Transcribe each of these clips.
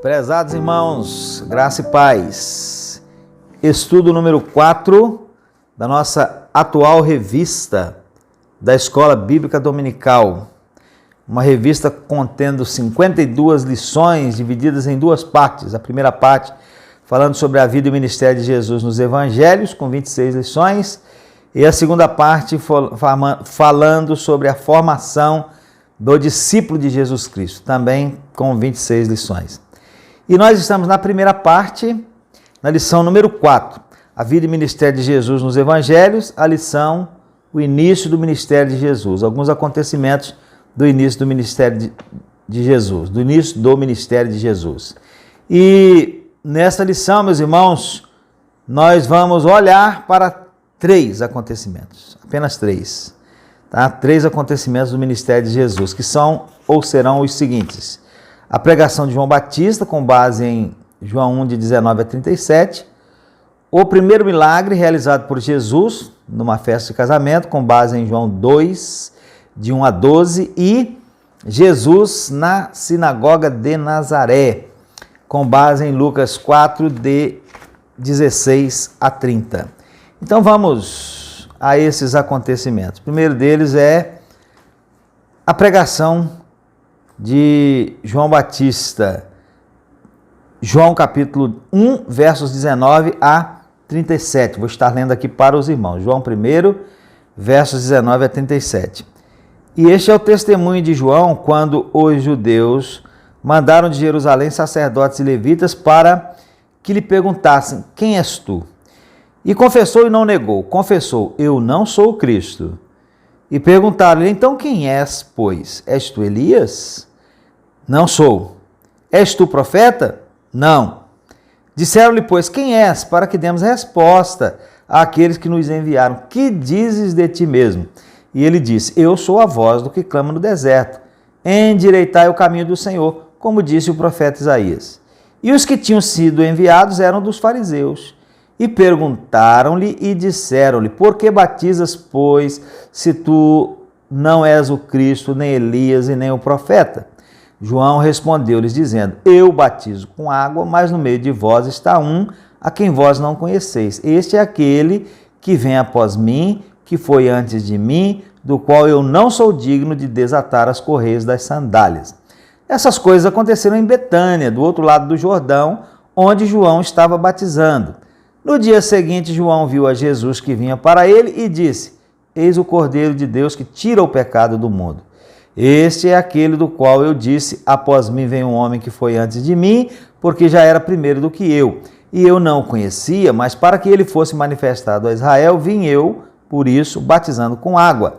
Prezados irmãos, graça e paz. Estudo número 4 da nossa atual revista da Escola Bíblica Dominical. Uma revista contendo 52 lições divididas em duas partes. A primeira parte falando sobre a vida e o ministério de Jesus nos Evangelhos, com 26 lições. E a segunda parte falando sobre a formação do discípulo de Jesus Cristo, também com 26 lições. E nós estamos na primeira parte, na lição número 4, a vida e ministério de Jesus nos Evangelhos, a lição, o início do ministério de Jesus, alguns acontecimentos do início do ministério de Jesus, do início do ministério de Jesus. E nessa lição, meus irmãos, nós vamos olhar para 3 acontecimentos, apenas 3, tá? 3 acontecimentos do ministério de Jesus, que são ou serão os seguintes: a pregação de João Batista, com base em João 1, de 19 a 37, o primeiro milagre realizado por Jesus numa festa de casamento, com base em João 2, de 1 a 12, e Jesus na sinagoga de Nazaré, com base em Lucas 4, de 16 a 30. Então vamos a esses acontecimentos. O primeiro deles é a pregação de João Batista, João capítulo 1, versos 19 a 37. Vou estar lendo aqui para os irmãos. João 1, versos 19 a 37. E este é o testemunho de João quando os judeus mandaram de Jerusalém sacerdotes e levitas para que lhe perguntassem: quem és tu? E confessou e não negou. Confessou: eu não sou o Cristo. E perguntaram-lhe: então quem és, pois? És tu Elias? Não sou. És tu profeta? Não. Disseram-lhe, pois, quem és, para que demos resposta àqueles que nos enviaram. Que dizes de ti mesmo? E ele disse: eu sou a voz do que clama no deserto. Endireitai o caminho do Senhor, como disse o profeta Isaías. E os que tinham sido enviados eram dos fariseus. E perguntaram-lhe e disseram-lhe: por que batizas, pois, se tu não és o Cristo, nem Elias e nem o profeta? João respondeu-lhes dizendo: eu batizo com água, mas no meio de vós está um a quem vós não conheceis. Este é aquele que vem após mim, que foi antes de mim, do qual eu não sou digno de desatar as correias das sandálias. Essas coisas aconteceram em Betânia, do outro lado do Jordão, onde João estava batizando. No dia seguinte, João viu a Jesus que vinha para ele e disse: eis o Cordeiro de Deus que tira o pecado do mundo. Este é aquele do qual eu disse: após mim vem um homem que foi antes de mim, porque já era primeiro do que eu. E eu não o conhecia, mas para que ele fosse manifestado a Israel, vim eu, por isso, batizando com água.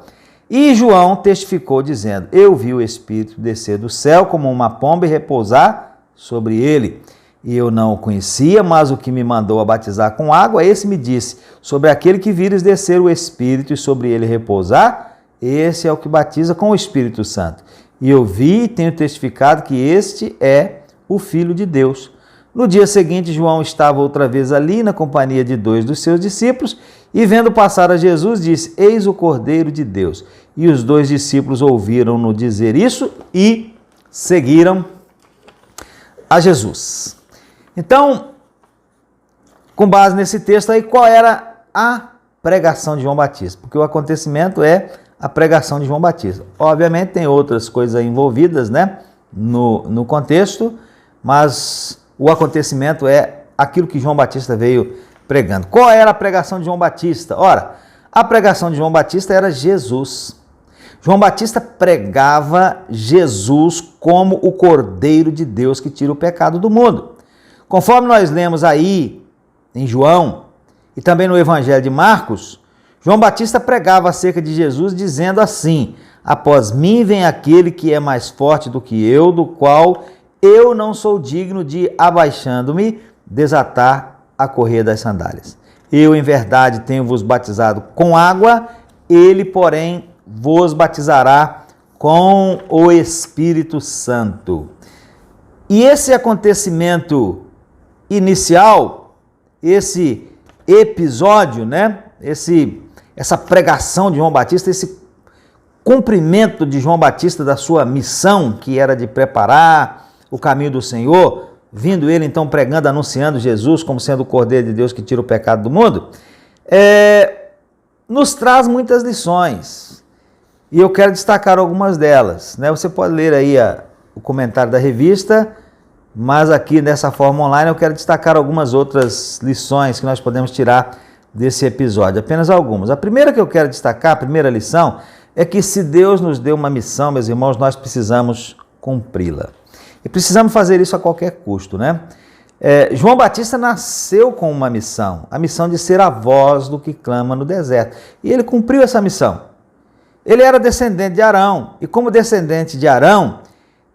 E João testificou, dizendo: eu vi o Espírito descer do céu como uma pomba e repousar sobre ele. E eu não o conhecia, mas o que me mandou a batizar com água, esse me disse: sobre aquele que vires descer o Espírito e sobre ele repousar, esse é o que batiza com o Espírito Santo. E eu vi e tenho testificado que este é o Filho de Deus. No dia seguinte, João estava outra vez ali, na companhia de 2 dos seus discípulos, e vendo passar a Jesus, disse: eis o Cordeiro de Deus. E os 2 discípulos ouviram-no dizer isso e seguiram a Jesus. Então, com base nesse texto aí, qual era a pregação de João Batista? Porque o acontecimento é a pregação de João Batista. Obviamente tem outras coisas envolvidas, né, no contexto, mas o acontecimento é aquilo que João Batista veio pregando. Qual era a pregação de João Batista? Ora, a pregação de João Batista era Jesus. João Batista pregava Jesus como o Cordeiro de Deus que tira o pecado do mundo. Conforme nós lemos aí em João e também no Evangelho de Marcos, João Batista pregava acerca de Jesus dizendo assim: após mim vem aquele que é mais forte do que eu, do qual eu não sou digno de, abaixando-me, desatar a correia das sandálias. Eu, em verdade, tenho-vos batizado com água, ele, porém, vos batizará com o Espírito Santo. E esse acontecimento inicial, esse episódio, né? Essa pregação de João Batista, esse cumprimento de João Batista da sua missão, que era de preparar o caminho do Senhor, vindo ele então pregando, anunciando Jesus como sendo o Cordeiro de Deus que tira o pecado do mundo, nos traz muitas lições. E eu quero destacar algumas delas, né? Você pode ler aí o comentário da revista, mas aqui nessa forma online eu quero destacar algumas outras lições que nós podemos tirar desse episódio, apenas algumas. A primeira que eu quero destacar, a primeira lição, é que se Deus nos deu uma missão, meus irmãos, nós precisamos cumpri-la. E precisamos fazer isso a qualquer custo, né? João Batista nasceu com uma missão, a missão de ser a voz do que clama no deserto. E ele cumpriu essa missão. Ele era descendente de Arão, e como descendente de Arão,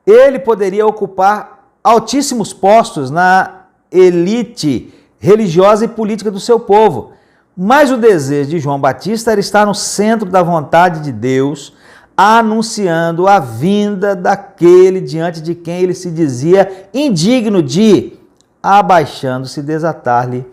ele poderia ocupar altíssimos postos na elite religiosa e política do seu povo. Mas o desejo de João Batista era estar no centro da vontade de Deus, anunciando a vinda daquele diante de quem ele se dizia indigno de, abaixando-se, desatar-lhe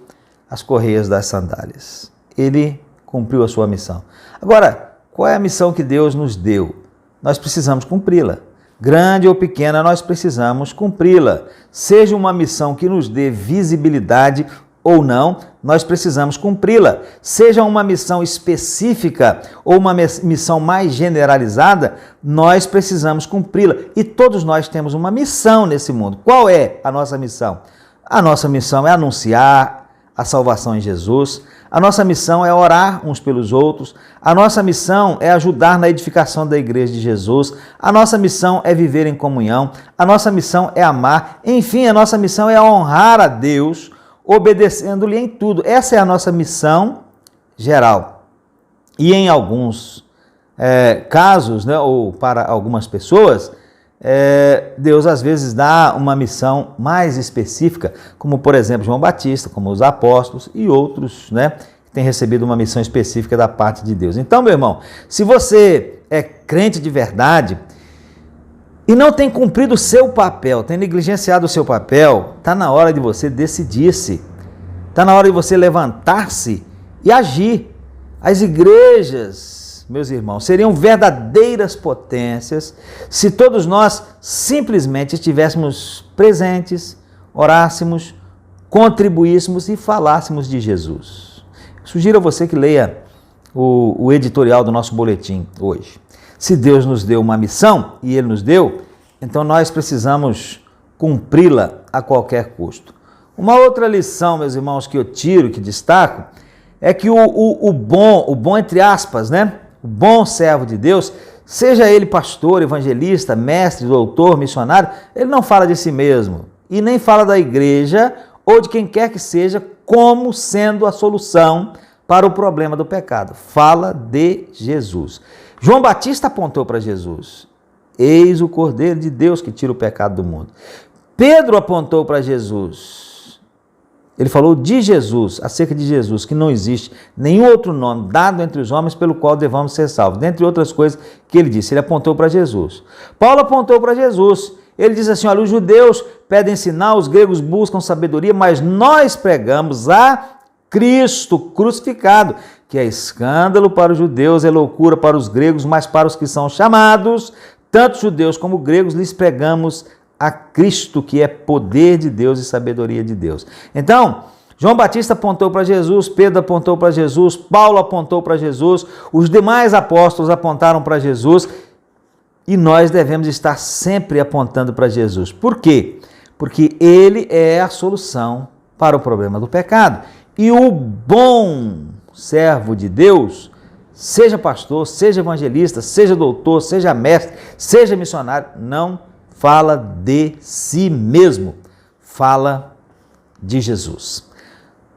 as correias das sandálias. Ele cumpriu a sua missão. Agora, qual é a missão que Deus nos deu? Nós precisamos cumpri-la. Grande ou pequena, nós precisamos cumpri-la. Seja uma missão que nos dê visibilidade ou não, nós precisamos cumpri-la. Seja uma missão específica ou uma missão mais generalizada, nós precisamos cumpri-la. E todos nós temos uma missão nesse mundo. Qual é a nossa missão? A nossa missão é anunciar a salvação em Jesus. A nossa missão é orar uns pelos outros. A nossa missão é ajudar na edificação da igreja de Jesus. A nossa missão é viver em comunhão. A nossa missão é amar. Enfim, a nossa missão é honrar a Deus, obedecendo-lhe em tudo. Essa é a nossa missão geral. E em alguns casos, né, ou para algumas pessoas, Deus às vezes dá uma missão mais específica, como por exemplo João Batista, como os apóstolos e outros, né, que têm recebido uma missão específica da parte de Deus. Então, meu irmão, se você é crente de verdade e não tem cumprido o seu papel, tem negligenciado o seu papel, está na hora de você decidir-se, está na hora de você levantar-se e agir. As igrejas, meus irmãos, seriam verdadeiras potências se todos nós simplesmente estivéssemos presentes, orássemos, contribuíssemos e falássemos de Jesus. Sugiro a você que leia o editorial do nosso boletim hoje. Se Deus nos deu uma missão, e Ele nos deu, então nós precisamos cumpri-la a qualquer custo. Uma outra lição, meus irmãos, que eu tiro, que destaco, é que o bom entre aspas, né? O bom servo de Deus, seja ele pastor, evangelista, mestre, doutor, missionário, ele não fala de si mesmo e nem fala da igreja ou de quem quer que seja como sendo a solução para o problema do pecado. Fala de Jesus. João Batista apontou para Jesus. Eis o Cordeiro de Deus que tira o pecado do mundo. Pedro apontou para Jesus. Ele falou de Jesus, acerca de Jesus, que não existe nenhum outro nome dado entre os homens pelo qual devamos ser salvos. Dentre outras coisas que ele disse, ele apontou para Jesus. Paulo apontou para Jesus. Ele diz assim, olha, os judeus pedem sinal, os gregos buscam sabedoria, mas nós pregamos a Cristo crucificado, que é escândalo para os judeus, é loucura para os gregos, mas para os que são chamados, tanto judeus como gregos, lhes pregamos a Cristo, que é poder de Deus e sabedoria de Deus. Então, João Batista apontou para Jesus, Pedro apontou para Jesus, Paulo apontou para Jesus, os demais apóstolos apontaram para Jesus, e nós devemos estar sempre apontando para Jesus. Por quê? Porque Ele é a solução para o problema do pecado. E o bom servo de Deus, seja pastor, seja evangelista, seja doutor, seja mestre, seja missionário, não fala de si mesmo, fala de Jesus.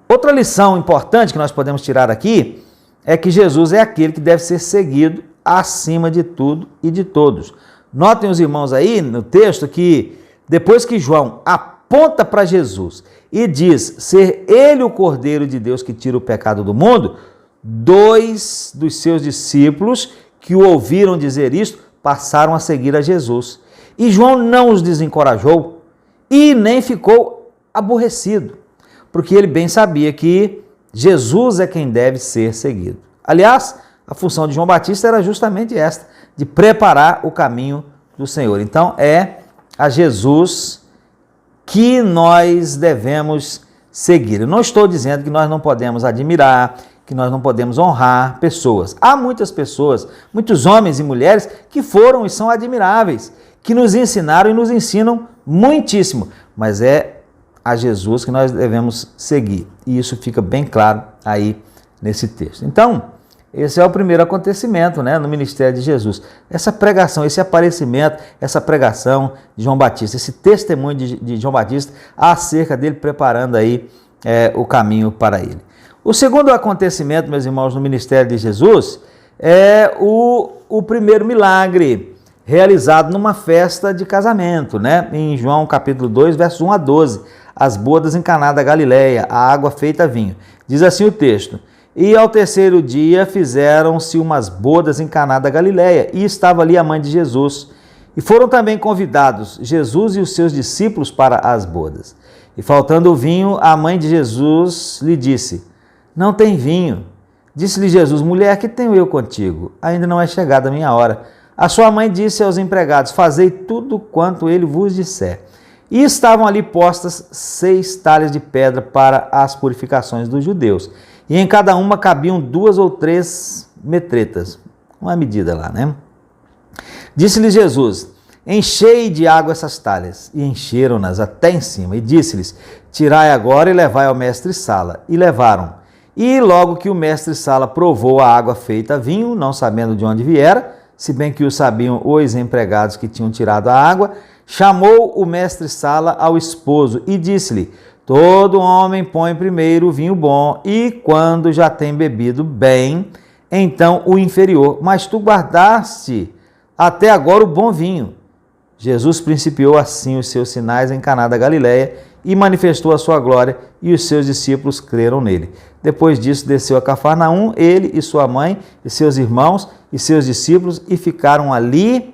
Outra lição importante que nós podemos tirar aqui é que Jesus é aquele que deve ser seguido acima de tudo e de todos. Notem os irmãos aí no texto que depois que João aponta para Jesus e diz ser ele o Cordeiro de Deus que tira o pecado do mundo, 2 dos seus discípulos que o ouviram dizer isto passaram a seguir a Jesus. E João não os desencorajou e nem ficou aborrecido, porque ele bem sabia que Jesus é quem deve ser seguido. Aliás, a função de João Batista era justamente esta, de preparar o caminho do Senhor. Então, é a Jesus que nós devemos seguir. Eu não estou dizendo que nós não podemos admirar, que nós não podemos honrar pessoas. Há muitas pessoas, muitos homens e mulheres que foram e são admiráveis, que nos ensinaram e nos ensinam muitíssimo, mas é a Jesus que nós devemos seguir. E isso fica bem claro aí nesse texto. Então, esse é o primeiro acontecimento, né, no ministério de Jesus. Essa pregação, esse aparecimento, essa pregação de João Batista, esse testemunho de João Batista acerca dele preparando aí o caminho para ele. O segundo acontecimento, meus irmãos, no ministério de Jesus é o primeiro milagre realizado numa festa de casamento, né? Em João capítulo 2, versos 1 a 12, as bodas em Caná da Galileia, a água feita vinho. Diz assim o texto: e ao terceiro dia fizeram-se umas bodas em Caná da Galileia, e estava ali a mãe de Jesus. E foram também convidados Jesus e os seus discípulos para as bodas. E faltando o vinho, a mãe de Jesus lhe disse: não tem vinho. Disse-lhe Jesus: mulher, que tenho eu contigo? Ainda não é chegada a minha hora. A sua mãe disse aos empregados: fazei tudo quanto ele vos disser. E estavam ali postas 6 talhas de pedra para as purificações dos judeus. E em cada uma cabiam 2 ou 3 metretas. Uma medida lá, né? Disse-lhes Jesus: enchei de água essas talhas. E encheram-nas até em cima. E disse-lhes: tirai agora e levai ao mestre-sala. E levaram. E logo que o mestre-sala provou a água feita vinho, não sabendo de onde viera, se bem que o sabiam os empregados que tinham tirado a água, chamou o mestre-sala ao esposo e disse-lhe: todo homem põe primeiro o vinho bom, e quando já tem bebido bem, então o inferior. Mas tu guardaste até agora o bom vinho. Jesus principiou assim os seus sinais em Caná da Galileia e manifestou a sua glória, e os seus discípulos creram nele. Depois disso, desceu a Cafarnaum, ele e sua mãe, e seus irmãos e seus discípulos, e ficaram ali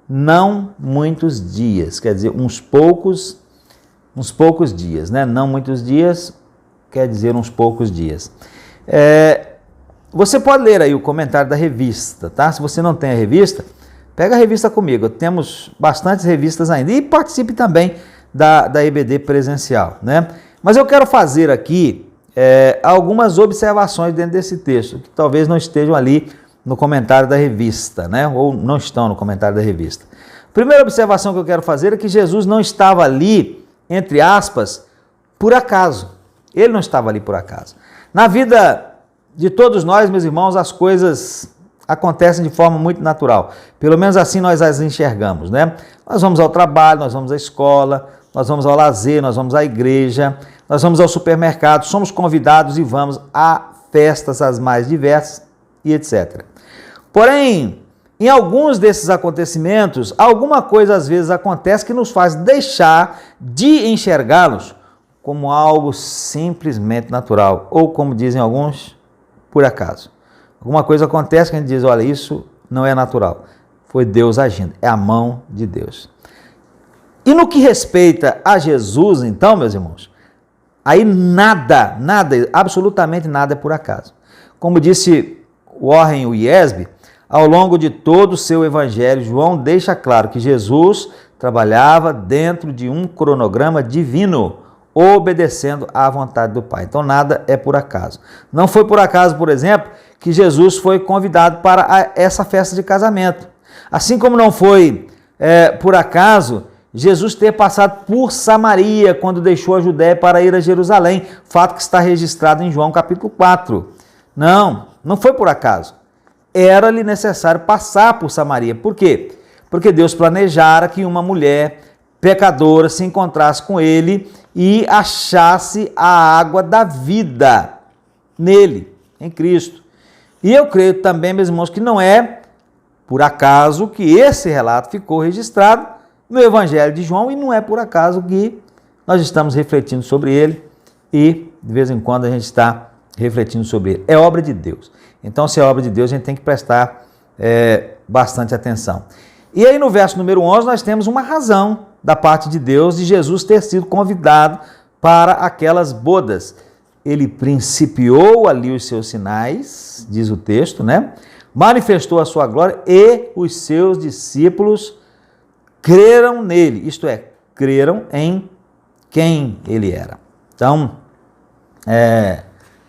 não muitos dias, quer dizer, uns poucos dias, né? Não muitos dias, quer dizer uns poucos dias. Você pode ler aí o comentário da revista, tá? Se você não tem a revista, pega a revista comigo. Temos bastantes revistas ainda. E participe também da EBD presencial, né? Mas eu quero fazer aqui algumas observações dentro desse texto, que talvez não estejam ali no comentário da revista, né? Ou não estão no comentário da revista. Primeira observação que eu quero fazer é que Jesus não estava ali, entre aspas, por acaso. Ele não estava ali por acaso. Na vida de todos nós, meus irmãos, as coisas acontecem de forma muito natural. Pelo menos assim nós as enxergamos, né? Nós vamos ao trabalho, nós vamos à escola, nós vamos ao lazer, nós vamos à igreja, nós vamos ao supermercado, somos convidados e vamos a festas as mais diversas e etc. Porém, em alguns desses acontecimentos, alguma coisa às vezes acontece que nos faz deixar de enxergá-los como algo simplesmente natural, ou como dizem alguns, por acaso. Alguma coisa acontece que a gente diz: olha, isso não é natural. Foi Deus agindo, é a mão de Deus. E no que respeita a Jesus, então, meus irmãos, aí nada, absolutamente nada é por acaso. Como disse Warren Wiersbe, ao longo de todo o seu evangelho, João deixa claro que Jesus trabalhava dentro de um cronograma divino, obedecendo à vontade do Pai. Então nada é por acaso. Não foi por acaso, por exemplo, que Jesus foi convidado para essa festa de casamento. Assim como não foi por acaso Jesus ter passado por Samaria quando deixou a Judéia para ir a Jerusalém, fato que está registrado em João capítulo 4. Não foi por acaso. Era-lhe necessário passar por Samaria. Por quê? Porque Deus planejara que uma mulher pecadora se encontrasse com ele e achasse a água da vida nele, em Cristo. E eu creio também, meus irmãos, que não é por acaso que esse relato ficou registrado no Evangelho de João, e não é por acaso que nós estamos refletindo sobre ele e de vez em quando a gente está refletindo sobre ele. É obra de Deus. Então, se é obra de Deus, a gente tem que prestar bastante atenção. E aí no verso número 11 nós temos uma razão da parte de Deus de Jesus ter sido convidado para aquelas bodas. Ele principiou ali os seus sinais, diz o texto, né? Manifestou a sua glória e os seus discípulos creram nele, isto é, creram em quem ele era. Então,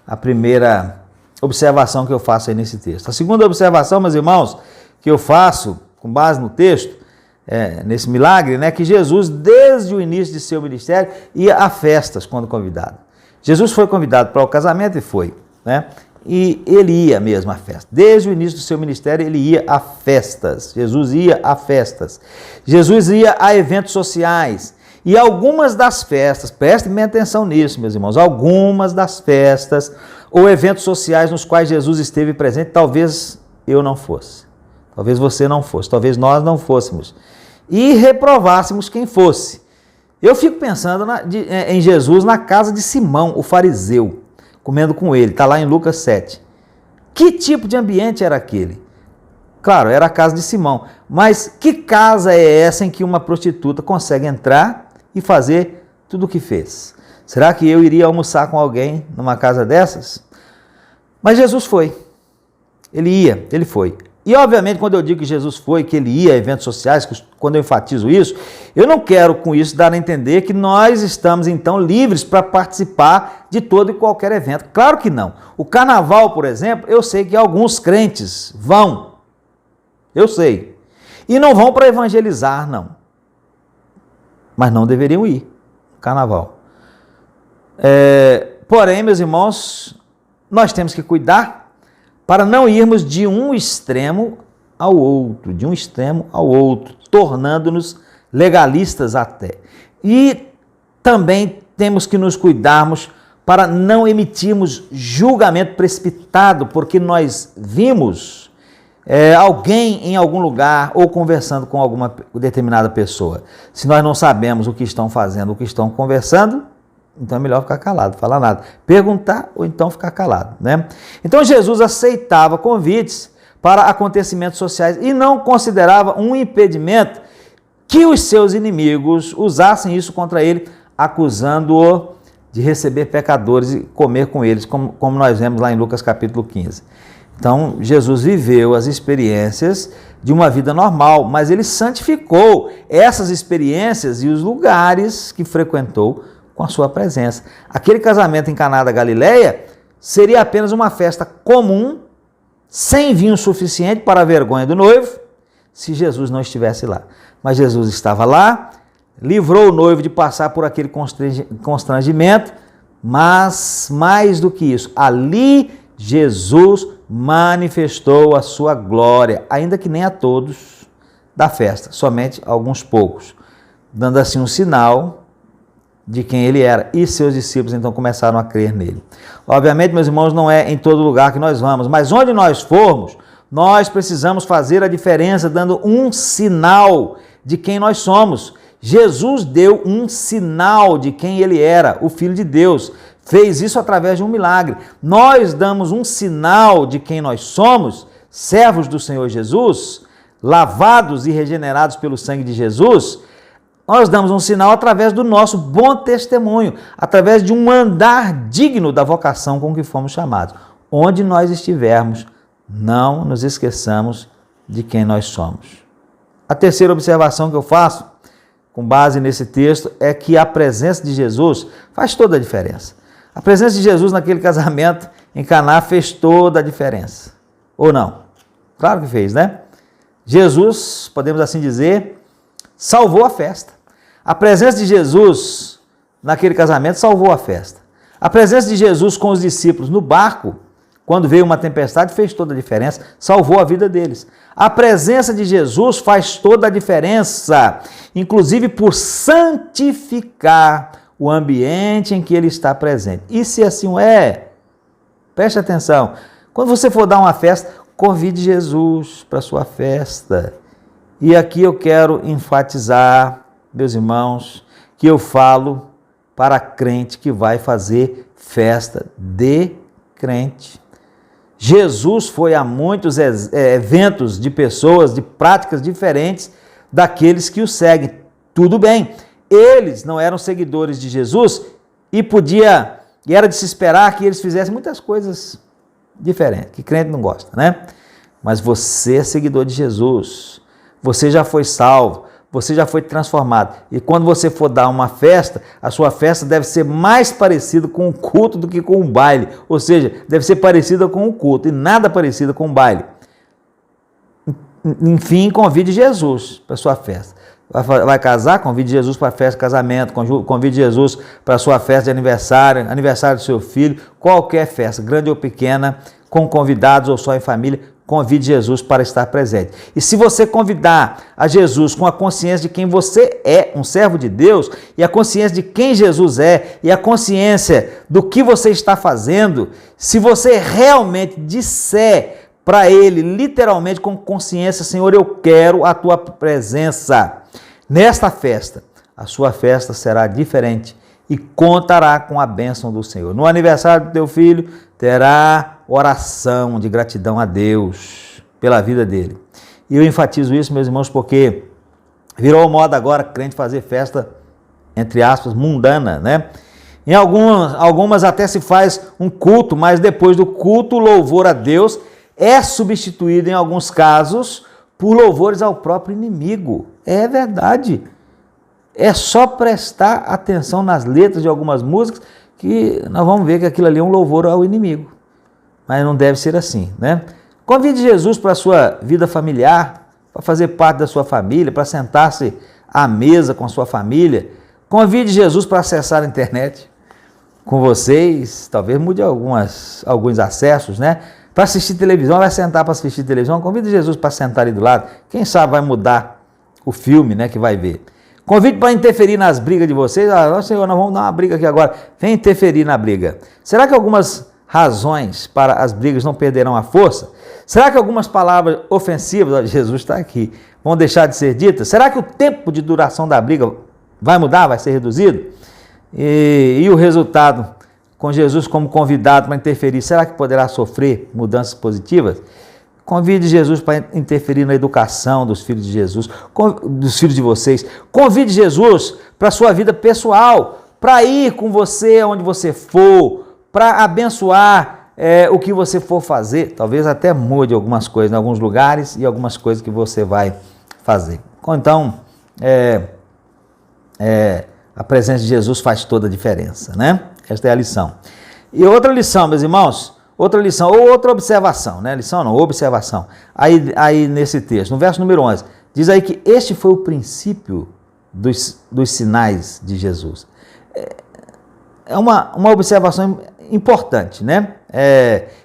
a primeira observação que eu faço aí nesse texto. A segunda observação, meus irmãos, que eu faço com base no texto, nesse milagre, né, que Jesus, desde o início de seu ministério, ia a festas quando convidado. Jesus foi convidado para o casamento e foi, né? E ele ia mesmo à festa. Desde o início do seu ministério, ele ia a festas. Jesus ia a festas. Jesus ia a eventos sociais. E algumas das festas, prestem bem atenção nisso, meus irmãos, algumas das festas ou eventos sociais nos quais Jesus esteve presente, talvez eu não fosse, talvez você não fosse, talvez nós não fôssemos, e reprovássemos quem fosse. Eu fico pensando em Jesus na casa de Simão, o fariseu, comendo com ele, está lá em Lucas 7. Que tipo de ambiente era aquele? Claro, era a casa de Simão, mas que casa é essa em que uma prostituta consegue entrar e fazer tudo o que fez? Será que eu iria almoçar com alguém numa casa dessas? Mas Jesus foi. Ele foi. E obviamente quando eu digo que Jesus foi, que ele ia a eventos sociais, quando eu enfatizo isso, eu não quero com isso dar a entender que nós estamos então livres para participar de todo e qualquer evento. Claro que não. O carnaval, por exemplo, eu sei que alguns crentes vão. Eu sei. E não vão para evangelizar, não. Mas não deveriam ir no carnaval. Porém, meus irmãos, nós temos que cuidar para não irmos de um extremo ao outro, tornando-nos legalistas até. E também temos que nos cuidarmos para não emitirmos julgamento precipitado, porque nós vimos alguém em algum lugar ou conversando com alguma determinada pessoa. Se nós não sabemos o que estão fazendo, o que estão conversando, então é melhor ficar calado, falar nada. Perguntar ou então ficar calado, né? Então Jesus aceitava convites para acontecimentos sociais e não considerava um impedimento que os seus inimigos usassem isso contra ele, acusando-o de receber pecadores e comer com eles, como nós vemos lá em Lucas capítulo 15. Então, Jesus viveu as experiências de uma vida normal, mas ele santificou essas experiências e os lugares que frequentou com a sua presença. Aquele casamento em Caná da Galileia seria apenas uma festa comum, sem vinho suficiente para a vergonha do noivo, se Jesus não estivesse lá. Mas Jesus estava lá, livrou o noivo de passar por aquele constrangimento, mas mais do que isso, ali Jesus manifestou a sua glória, ainda que nem a todos da festa, somente a alguns poucos, dando assim um sinal de quem ele era, e seus discípulos então começaram a crer nele. Obviamente, meus irmãos, não é em todo lugar que nós vamos, mas onde nós formos, nós precisamos fazer a diferença, dando um sinal de quem nós somos. Jesus deu um sinal de quem ele era, o Filho de Deus. Fez isso através de um milagre. Nós damos um sinal de quem nós somos, servos do Senhor Jesus, lavados e regenerados pelo sangue de Jesus. Nós damos um sinal através do nosso bom testemunho, através de um andar digno da vocação com que fomos chamados. Onde nós estivermos, não nos esqueçamos de quem nós somos. A terceira observação que eu faço, com base nesse texto, é que a presença de Jesus faz toda a diferença. A presença de Jesus naquele casamento em Caná fez toda a diferença. Ou não? Claro que fez, né? Jesus, podemos assim dizer, salvou a festa. A presença de Jesus naquele casamento salvou a festa. A presença de Jesus com os discípulos no barco, quando veio uma tempestade, fez toda a diferença, salvou a vida deles. A presença de Jesus faz toda a diferença, inclusive por santificar o ambiente em que ele está presente. E se assim preste atenção, quando você for dar uma festa, convide Jesus para a sua festa. E aqui eu quero enfatizar, meus irmãos, que eu falo para crente que vai fazer festa de crente. Jesus foi a muitos eventos de pessoas, de práticas diferentes daqueles que o seguem. Tudo bem, eles não eram seguidores de Jesus e era de se esperar que eles fizessem muitas coisas diferentes, que crente não gosta, né? Mas você é seguidor de Jesus, você já foi salvo, você já foi transformado. E quando você for dar uma festa, a sua festa deve ser mais parecida com o culto do que com o baile. Ou seja, deve ser parecida com o culto e nada parecida com o baile. Enfim, convide Jesus para a sua festa. Vai casar? Convide Jesus para a festa de casamento, convide Jesus para a sua festa de aniversário, aniversário do seu filho, qualquer festa, grande ou pequena, com convidados ou só em família, convide Jesus para estar presente. E se você convidar a Jesus com a consciência de quem você é, um servo de Deus, e a consciência de quem Jesus é, e a consciência do que você está fazendo, se você realmente disser para Ele, literalmente com consciência, Senhor, eu quero a Tua presença nesta festa, a sua festa será diferente e contará com a bênção do Senhor. No aniversário do teu filho, terá oração de gratidão a Deus pela vida dele. E eu enfatizo isso, meus irmãos, porque virou moda agora crente fazer festa, entre aspas, mundana, né? Em algumas até se faz um culto, mas depois do culto, o louvor a Deus é substituído em alguns casos por louvores ao próprio inimigo. É verdade. É só prestar atenção nas letras de algumas músicas que nós vamos ver que aquilo ali é um louvor ao inimigo. Mas não deve ser assim, né? Convide Jesus para a sua vida familiar, para fazer parte da sua família, para sentar-se à mesa com a sua família. Convide Jesus para acessar a internet com vocês, talvez mude alguns acessos, né? Para assistir televisão, vai sentar para assistir televisão, convide Jesus para sentar ali do lado. Quem sabe vai mudar o filme, né, que vai ver. Convide para interferir nas brigas de vocês. Senhor, nós vamos dar uma briga aqui agora. Vem interferir na briga. Será que algumas razões para as brigas não perderão a força? Será que algumas palavras ofensivas, Jesus está aqui, vão deixar de ser ditas? Será que o tempo de duração da briga vai mudar, vai ser reduzido? E o resultado, com Jesus como convidado para interferir, será que poderá sofrer mudanças positivas? Convide Jesus para interferir na educação dos filhos de Jesus, dos filhos de vocês. Convide Jesus para a sua vida pessoal, para ir com você onde você for, para abençoar o que você for fazer. Talvez até mude algumas coisas em alguns lugares e algumas coisas que você vai fazer. Então, a presença de Jesus faz toda a diferença, né? Esta é a lição. E outra lição, meus irmãos, outra lição, ou outra observação, né? Lição não, observação. Aí nesse texto, no verso número 11, diz aí que este foi o princípio dos sinais de Jesus. É uma observação importante, né?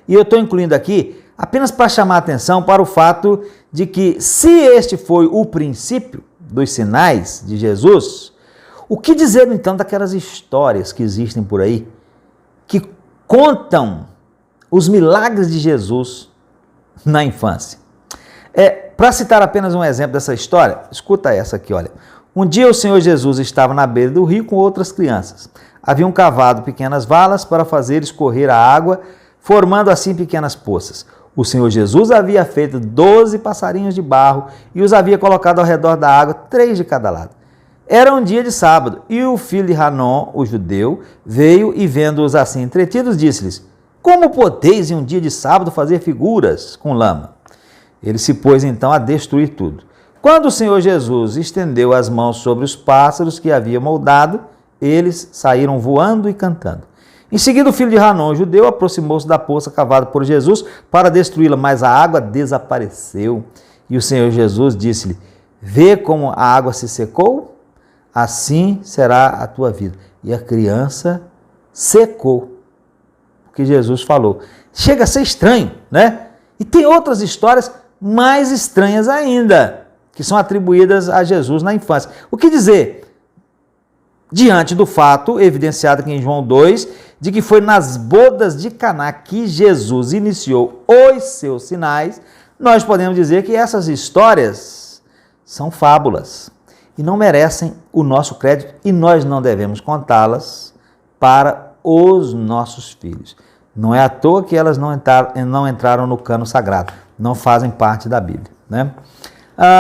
E eu estou incluindo aqui apenas para chamar a atenção para o fato de que, se este foi o princípio dos sinais de Jesus, o que dizer então daquelas histórias que existem por aí, que contam os milagres de Jesus na infância? Para citar apenas um exemplo dessa história, escuta essa aqui, olha. Um dia o Senhor Jesus estava na beira do rio com outras crianças. Haviam cavado pequenas valas para fazer escorrer a água, formando assim pequenas poças. O Senhor Jesus havia feito 12 passarinhos de barro e os havia colocado ao redor da água, 3 de cada lado. Era um dia de sábado, e o filho de Hanom, o judeu, veio e, vendo-os assim entretidos, disse-lhes: como podeis em um dia de sábado fazer figuras com lama? Ele se pôs então a destruir tudo. Quando o Senhor Jesus estendeu as mãos sobre os pássaros que havia moldado, eles saíram voando e cantando. Em seguida, o filho de Hanom, o judeu, aproximou-se da poça cavada por Jesus para destruí-la, mas a água desapareceu. E o Senhor Jesus disse-lhe: vê como a água se secou? Assim será a tua vida. E a criança secou, porque Jesus falou. Chega a ser estranho, né? E tem outras histórias mais estranhas ainda, que são atribuídas a Jesus na infância. O que dizer? Diante do fato, evidenciado aqui em João 2, de que foi nas bodas de Caná que Jesus iniciou os seus sinais, nós podemos dizer que essas histórias são fábulas e não merecem o nosso crédito, e nós não devemos contá-las para os nossos filhos. Não é à toa que elas não entraram no cano sagrado, não fazem parte da Bíblia, né?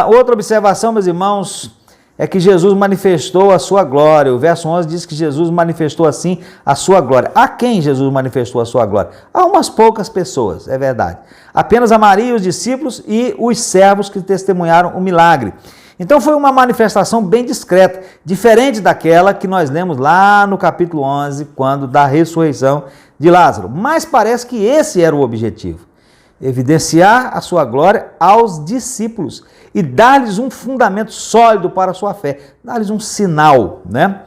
Outra observação, meus irmãos, é que Jesus manifestou a sua glória. O verso 11 diz que Jesus manifestou assim a sua glória. A quem Jesus manifestou a sua glória? A umas poucas pessoas, é verdade. Apenas a Maria, os discípulos e os servos que testemunharam o milagre. Então foi uma manifestação bem discreta, diferente daquela que nós lemos lá no capítulo 11, quando da ressurreição de Lázaro. Mas parece que esse era o objetivo: evidenciar a sua glória aos discípulos e dar-lhes um fundamento sólido para a sua fé, dar-lhes um sinal, né?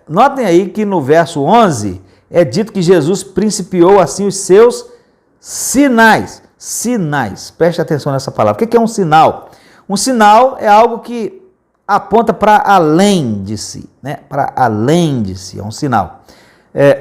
Notem aí que no verso 11 é dito que Jesus principiou assim os seus sinais. Sinais, preste atenção nessa palavra. O que é um sinal? Um sinal é algo que aponta para além de si, né? Para além de si, é um sinal.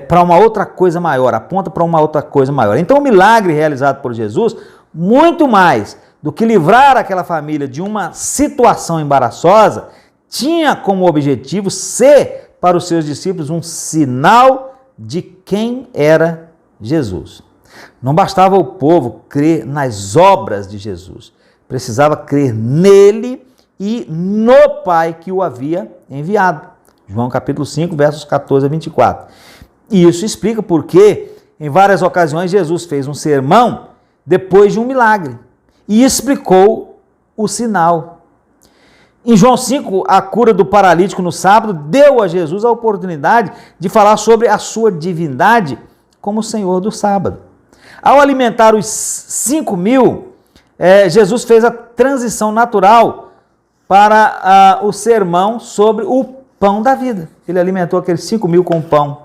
Para uma outra coisa maior, aponta para uma outra coisa maior. Então o milagre realizado por Jesus, muito mais do que livrar aquela família de uma situação embaraçosa, tinha como objetivo ser para os seus discípulos um sinal de quem era Jesus. Não bastava o povo crer nas obras de Jesus, precisava crer nele e no Pai que o havia enviado. João capítulo 5, versos 14 a 24. E isso explica porque, em várias ocasiões, Jesus fez um sermão depois de um milagre e explicou o sinal. Em João 5, a cura do paralítico no sábado deu a Jesus a oportunidade de falar sobre a sua divindade como Senhor do sábado. Ao alimentar os 5.000, Jesus fez a transição natural para o sermão sobre o pão da vida. Ele alimentou aqueles 5.000 com pão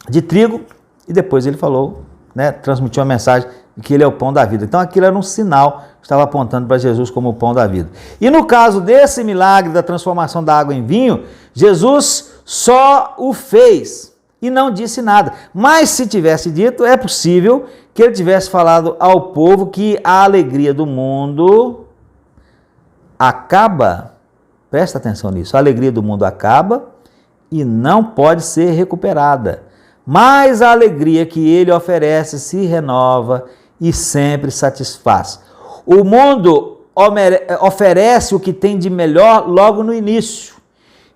de trigo e depois ele falou, né, transmitiu a mensagem de que ele é o pão da vida. Então aquilo era um sinal que estava apontando para Jesus como o pão da vida. E no caso desse milagre da transformação da água em vinho, Jesus só o fez e não disse nada. Mas se tivesse dito, é possível que ele tivesse falado ao povo que a alegria do mundo acaba, presta atenção nisso, a alegria do mundo acaba e não pode ser recuperada. Mas a alegria que ele oferece se renova e sempre satisfaz. O mundo oferece o que tem de melhor logo no início.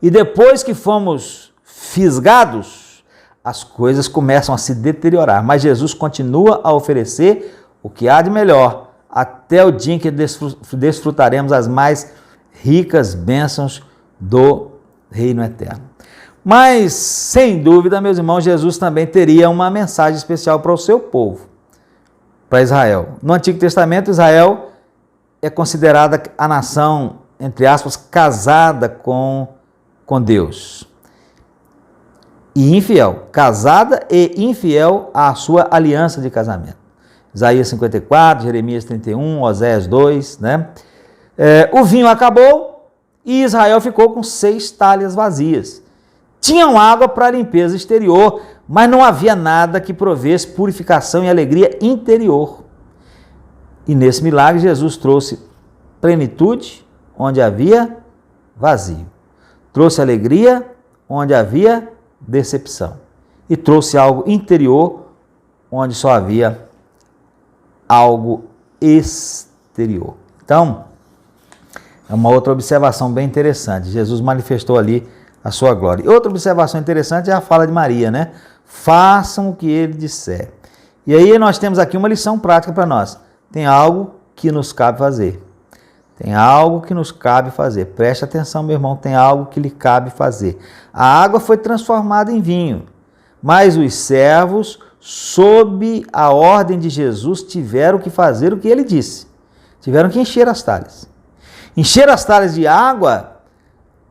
E depois que fomos fisgados, as coisas começam a se deteriorar. Mas Jesus continua a oferecer o que há de melhor, até o dia em que desfrutaremos as mais ricas bênçãos do reino eterno. Mas, sem dúvida, meus irmãos, Jesus também teria uma mensagem especial para o seu povo, para Israel. No Antigo Testamento, Israel é considerada a nação, entre aspas, casada com Deus. E infiel, casada e infiel à sua aliança de casamento. Isaías 54, Jeremias 31, Oséias 2, né? O vinho acabou e Israel ficou com 6 talhas vazias. Tinham água para a limpeza exterior, mas não havia nada que provesse purificação e alegria interior. E nesse milagre, Jesus trouxe plenitude onde havia vazio. Trouxe alegria onde havia decepção. E trouxe algo interior onde só havia algo exterior. Então, é uma outra observação bem interessante. Jesus manifestou ali a sua glória. E outra observação interessante é a fala de Maria, né? Façam o que ele disser. E aí nós temos aqui uma lição prática para nós. Tem algo que nos cabe fazer. Tem algo que nos cabe fazer. Preste atenção, meu irmão, tem algo que lhe cabe fazer. A água foi transformada em vinho, mas os servos, sob a ordem de Jesus, tiveram que fazer o que ele disse. Tiveram que encher as talhas. Encher as talhas de água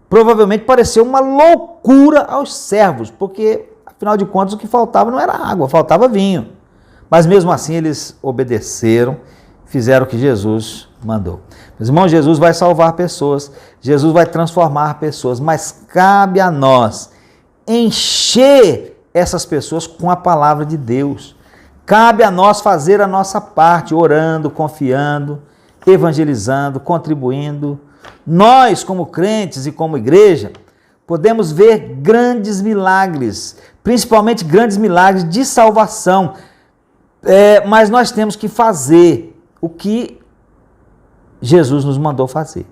provavelmente pareceu uma loucura aos servos, porque, afinal de contas, o que faltava não era água, faltava vinho. Mas mesmo assim eles obedeceram, fizeram o que Jesus mandou. Meus irmãos, Jesus vai salvar pessoas, Jesus vai transformar pessoas, mas cabe a nós encher essas pessoas com a palavra de Deus. Cabe a nós fazer a nossa parte, orando, confiando, evangelizando, contribuindo. Nós, como crentes e como igreja, podemos ver grandes milagres, principalmente grandes milagres de salvação, mas nós temos que fazer o que Jesus nos mandou fazer.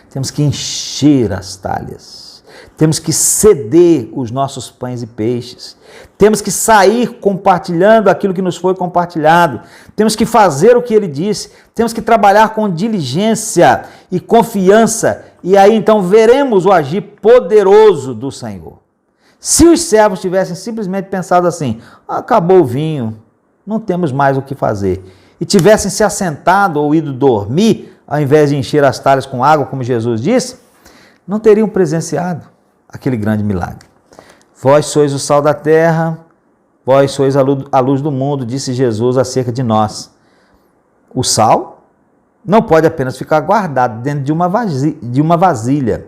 Temos que encher as talhas, Temos que ceder os nossos pães e peixes. Temos que sair compartilhando aquilo que nos foi compartilhado. Temos que fazer o que ele disse. Temos que trabalhar com diligência e confiança. E aí então veremos o agir poderoso do Senhor. Se os servos tivessem simplesmente pensado assim, acabou o vinho, não temos mais o que fazer, e tivessem se assentado ou ido dormir, ao invés de encher as talhas com água, como Jesus disse, não teriam presenciado aquele grande milagre. Vós sois o sal da terra, vós sois a luz do mundo, disse Jesus acerca de nós. O sal não pode apenas ficar guardado dentro de uma vasilha,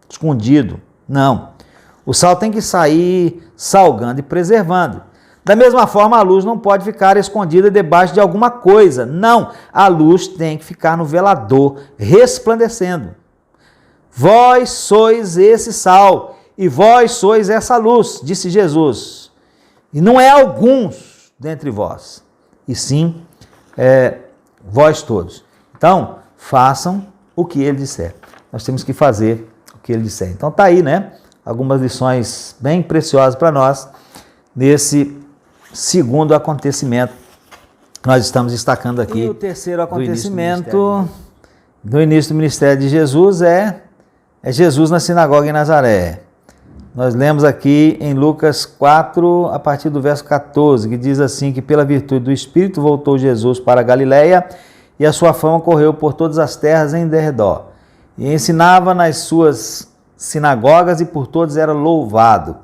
escondido. Não. O sal tem que sair salgando e preservando. Da mesma forma, a luz não pode ficar escondida debaixo de alguma coisa. Não. A luz tem que ficar no velador, resplandecendo. Vós sois esse sal, e vós sois essa luz, disse Jesus. E não é alguns dentre vós, e sim vós todos. Então, façam o que ele disser. Nós temos que fazer o que ele disser. Então está aí, né? Algumas lições bem preciosas para nós nesse segundo acontecimento que nós estamos destacando aqui. E o terceiro acontecimento do início do ministério de Jesus é Jesus na sinagoga em Nazaré. Nós lemos aqui em Lucas 4, a partir do verso 14, que diz assim, que pela virtude do Espírito voltou Jesus para a Galileia e a sua fama correu por todas as terras em derredor. E ensinava nas suas sinagogas e por todos era louvado.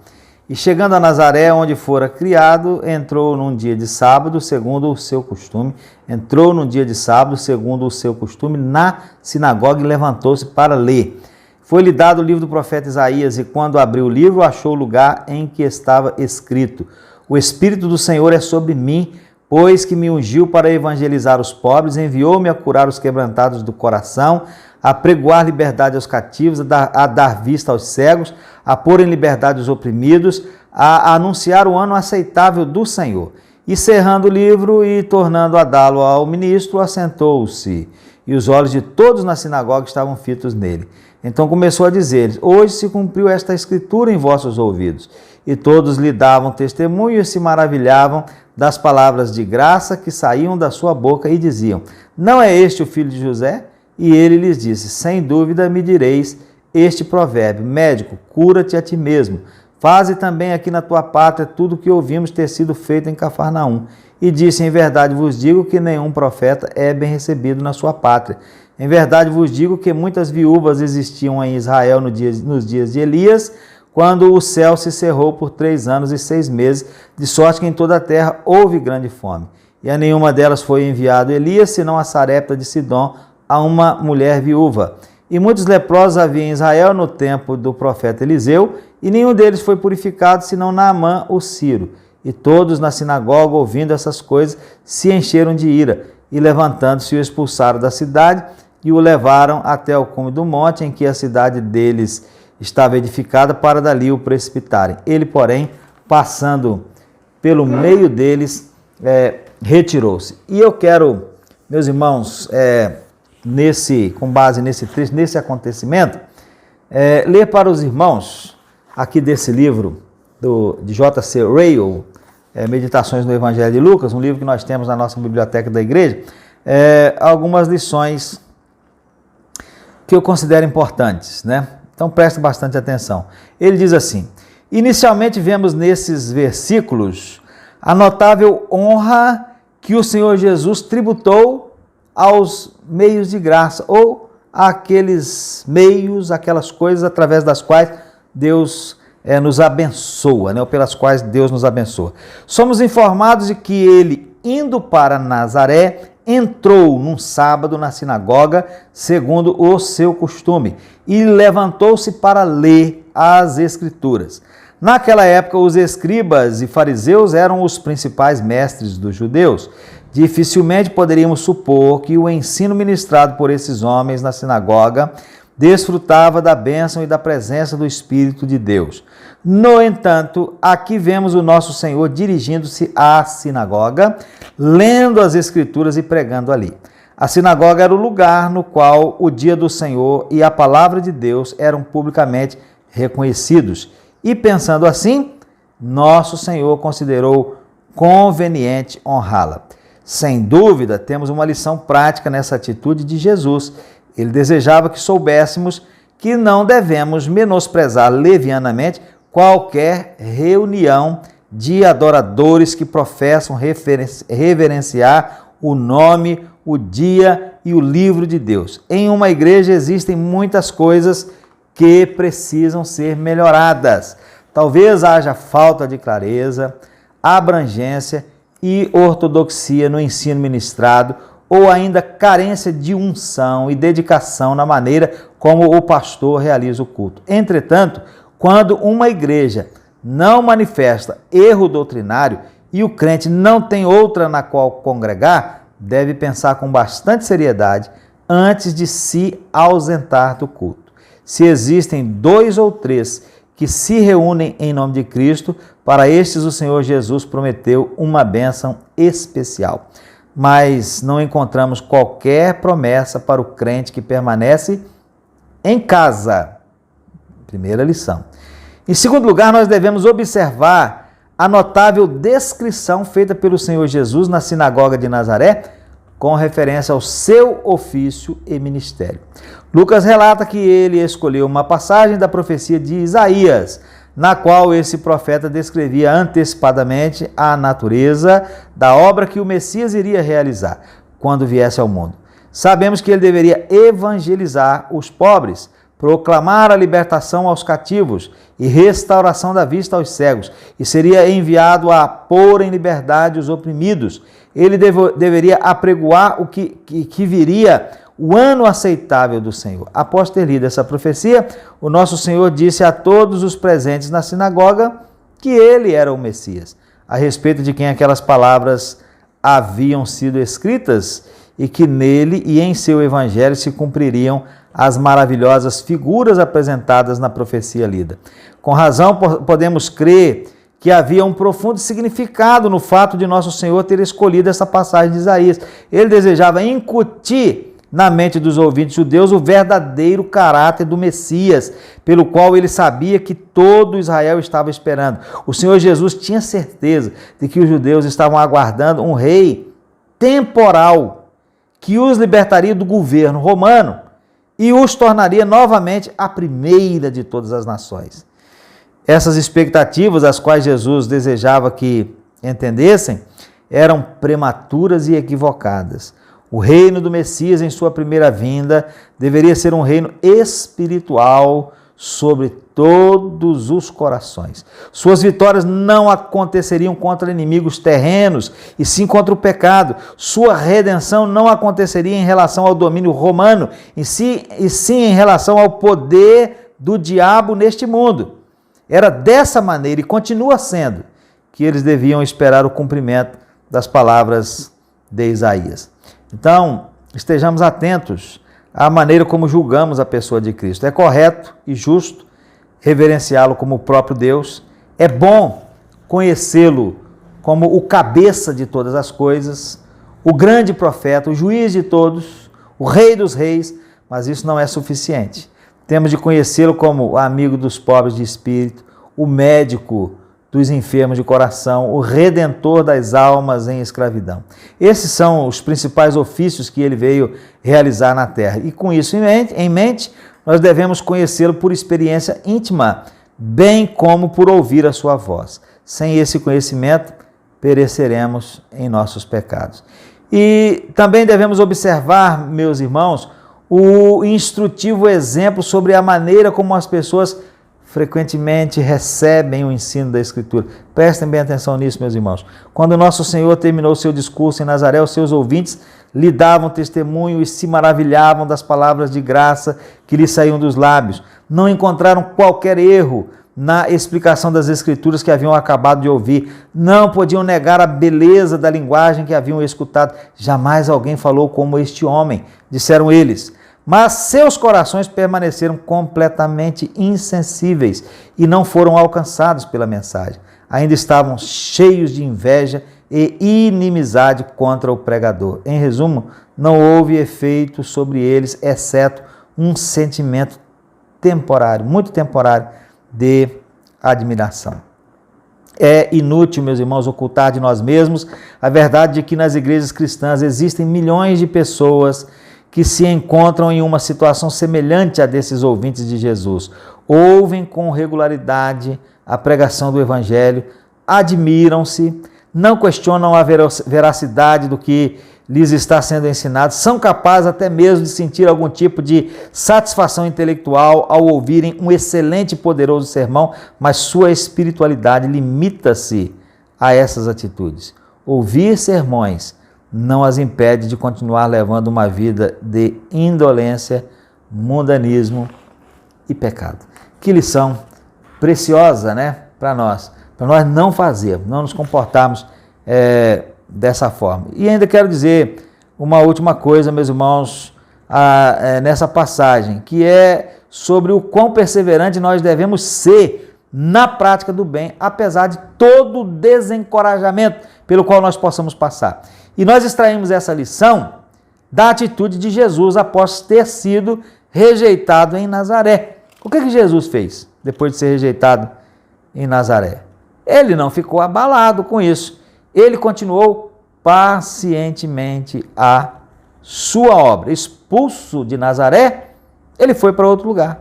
E chegando a Nazaré, onde fora criado, entrou num dia de sábado, segundo o seu costume. Entrou num dia de sábado, segundo o seu costume, na sinagoga e levantou-se para ler. Foi-lhe dado o livro do profeta Isaías, e quando abriu o livro, achou o lugar em que estava escrito: O Espírito do Senhor é sobre mim, pois que me ungiu para evangelizar os pobres, enviou-me a curar os quebrantados do coração, a pregoar liberdade aos cativos, a dar vista aos cegos, a pôr em liberdade os oprimidos, a anunciar o ano aceitável do Senhor. E cerrando o livro e tornando a dá-lo ao ministro, assentou-se, e os olhos de todos na sinagoga estavam fitos nele. Então começou a dizer-lhes: Hoje se cumpriu esta escritura em vossos ouvidos. E todos lhe davam testemunho e se maravilhavam das palavras de graça que saíam da sua boca e diziam: Não é este o filho de José? E ele lhes disse: Sem dúvida me direis este provérbio: Médico, cura-te a ti mesmo. Faze também aqui na tua pátria tudo o que ouvimos ter sido feito em Cafarnaum. E disse: Em verdade vos digo que nenhum profeta é bem recebido na sua pátria. Em verdade vos digo que muitas viúvas existiam em Israel nos dias de Elias, quando o céu se cerrou por 3 anos e 6 meses, de sorte que em toda a terra houve grande fome. E a nenhuma delas foi enviado Elias, senão a Sarepta de Sidom, a uma mulher viúva. E muitos leprosos havia em Israel no tempo do profeta Eliseu, e nenhum deles foi purificado, senão Naamã o Ciro. E todos na sinagoga, ouvindo essas coisas, se encheram de ira, e levantando-se o expulsaram da cidade, e o levaram até o cume do monte, em que a cidade deles estava edificada, para dali o precipitarem. Ele, porém, passando pelo meio deles, retirou-se. E eu quero, meus irmãos, com base nesse acontecimento, ler para os irmãos, aqui desse livro de J.C. Ryle, Meditações no Evangelho de Lucas, um livro que nós temos na nossa biblioteca da igreja, algumas lições que eu considero importantes, né? Então preste bastante atenção. Ele diz assim: inicialmente vemos nesses versículos a notável honra que o Senhor Jesus tributou aos meios de graça, ou aqueles meios, aquelas coisas através das quais Deus nos abençoa, né? Ou pelas quais Deus nos abençoa. Somos informados de que ele, indo para Nazaré, entrou num sábado na sinagoga, segundo o seu costume, e levantou-se para ler as Escrituras. Naquela época, os escribas e fariseus eram os principais mestres dos judeus. Dificilmente poderíamos supor que o ensino ministrado por esses homens na sinagoga desfrutava da bênção e da presença do Espírito de Deus. No entanto, aqui vemos o nosso Senhor dirigindo-se à sinagoga, lendo as Escrituras e pregando ali. A sinagoga era o lugar no qual o dia do Senhor e a palavra de Deus eram publicamente reconhecidos. E pensando assim, nosso Senhor considerou conveniente honrá-la. Sem dúvida, temos uma lição prática nessa atitude de Jesus. Ele desejava que soubéssemos que não devemos menosprezar levianamente qualquer reunião de adoradores que professam reverenciar o nome, o dia e o livro de Deus. Em uma igreja existem muitas coisas que precisam ser melhoradas. Talvez haja falta de clareza, abrangência e ortodoxia no ensino ministrado, ou ainda carência de unção e dedicação na maneira como o pastor realiza o culto. Entretanto, quando uma igreja não manifesta erro doutrinário e o crente não tem outra na qual congregar, deve pensar com bastante seriedade antes de se ausentar do culto. Se existem 2 ou 3 que se reúnem em nome de Cristo, para estes o Senhor Jesus prometeu uma bênção especial. Mas não encontramos qualquer promessa para o crente que permanece em casa. Primeira lição. Em segundo lugar, nós devemos observar a notável descrição feita pelo Senhor Jesus na sinagoga de Nazaré, com referência ao seu ofício e ministério. Lucas relata que ele escolheu uma passagem da profecia de Isaías, na qual esse profeta descrevia antecipadamente a natureza da obra que o Messias iria realizar quando viesse ao mundo. Sabemos que ele deveria evangelizar os pobres, proclamar a libertação aos cativos e restauração da vista aos cegos, e seria enviado a pôr em liberdade os oprimidos. Ele deveria apregoar o que viria o ano aceitável do Senhor. Após ter lido essa profecia, o nosso Senhor disse a todos os presentes na sinagoga que ele era o Messias, a respeito de quem aquelas palavras haviam sido escritas e que nele e em seu evangelho se cumpririam as maravilhosas figuras apresentadas na profecia lida. Com razão, podemos crer que havia um profundo significado no fato de nosso Senhor ter escolhido essa passagem de Isaías. Ele desejava incutir na mente dos ouvintes judeus o verdadeiro caráter do Messias, pelo qual ele sabia que todo Israel estava esperando. O Senhor Jesus tinha certeza de que os judeus estavam aguardando um rei temporal que os libertaria do governo romano e os tornaria novamente a primeira de todas as nações. Essas expectativas, as quais Jesus desejava que entendessem, eram prematuras e equivocadas. O reino do Messias, em sua primeira vinda, deveria ser um reino espiritual sobre todos os corações. Suas vitórias não aconteceriam contra inimigos terrenos, e sim contra o pecado. Sua redenção não aconteceria em relação ao domínio romano, e sim em relação ao poder do diabo neste mundo. Era dessa maneira, e continua sendo, que eles deviam esperar o cumprimento das palavras de Isaías. Então, estejamos atentos à maneira como julgamos a pessoa de Cristo. É correto e justo reverenciá-lo como o próprio Deus. É bom conhecê-lo como o cabeça de todas as coisas, o grande profeta, o juiz de todos, o rei dos reis, mas isso não é suficiente. Temos de conhecê-lo como o amigo dos pobres de espírito, o médico dos enfermos de coração, o redentor das almas em escravidão. Esses são os principais ofícios que ele veio realizar na terra. E com isso em mente, nós devemos conhecê-lo por experiência íntima, bem como por ouvir a sua voz. Sem esse conhecimento, pereceremos em nossos pecados. E também devemos observar, meus irmãos, o instrutivo exemplo sobre a maneira como as pessoas frequentemente recebem o ensino da Escritura. Prestem bem atenção nisso, meus irmãos. Quando nosso Senhor terminou seu discurso em Nazaré, os seus ouvintes lhe davam testemunho e se maravilhavam das palavras de graça que lhe saíam dos lábios. Não encontraram qualquer erro na explicação das Escrituras que haviam acabado de ouvir. Não podiam negar a beleza da linguagem que haviam escutado. Jamais alguém falou como este homem, disseram eles. Mas seus corações permaneceram completamente insensíveis e não foram alcançados pela mensagem. Ainda estavam cheios de inveja e inimizade contra o pregador. Em resumo, não houve efeito sobre eles, exceto um sentimento temporário, muito temporário, de admiração. É inútil, meus irmãos, ocultar de nós mesmos a verdade de que nas igrejas cristãs existem milhões de pessoas que se encontram em uma situação semelhante a desses ouvintes de Jesus. Ouvem com regularidade a pregação do Evangelho, admiram-se, não questionam a veracidade do que lhes está sendo ensinado, são capazes até mesmo de sentir algum tipo de satisfação intelectual ao ouvirem um excelente e poderoso sermão, mas sua espiritualidade limita-se a essas atitudes. Ouvir sermões não as impede de continuar levando uma vida de indolência, mundanismo e pecado. Que lição preciosa, né, para nós não fazermos, não nos comportarmos dessa forma. E ainda quero dizer uma última coisa, meus irmãos, nessa passagem, que é sobre o quão perseverante nós devemos ser na prática do bem, apesar de todo o desencorajamento pelo qual nós possamos passar. E nós extraímos essa lição da atitude de Jesus após ter sido rejeitado em Nazaré. O que Jesus fez depois de ser rejeitado em Nazaré? Ele não ficou abalado com isso. Ele continuou pacientemente a sua obra. Expulso de Nazaré, ele foi para outro lugar.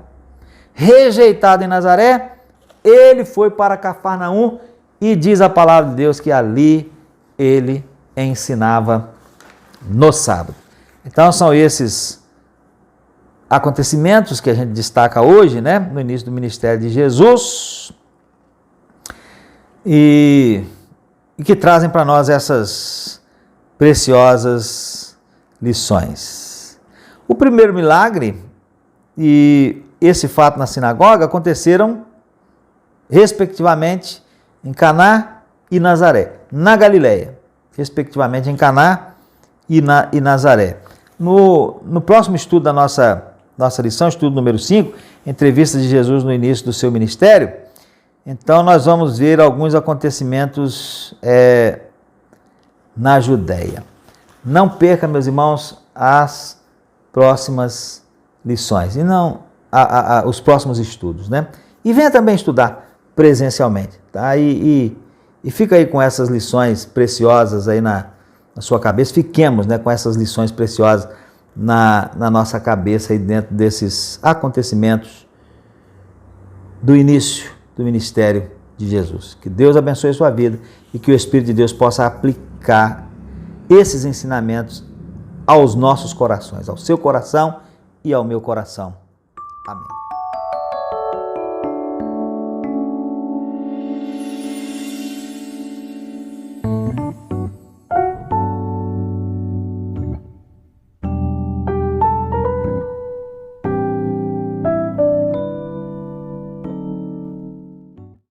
Rejeitado em Nazaré, ele foi para Cafarnaum e diz a palavra de Deus que ali ele ensinava no sábado. Então são esses acontecimentos que a gente destaca hoje, né, no início do ministério de Jesus, e que trazem para nós essas preciosas lições. O primeiro milagre e esse fato na sinagoga aconteceram respectivamente em Caná e Nazaré, na Galileia, respectivamente em Caná e Nazaré. No próximo estudo da nossa lição, estudo número 5, entrevista de Jesus no início do seu ministério, então nós vamos ver alguns acontecimentos na Judéia. Não perca, meus irmãos, as próximas lições e não os próximos estudos, né? E venha também estudar presencialmente, tá? E fica aí com essas lições preciosas aí na sua cabeça. Fiquemos, né, com essas lições preciosas na nossa cabeça aí dentro desses acontecimentos do início do ministério de Jesus. Que Deus abençoe a sua vida e que o Espírito de Deus possa aplicar esses ensinamentos aos nossos corações, ao seu coração e ao meu coração. Amém.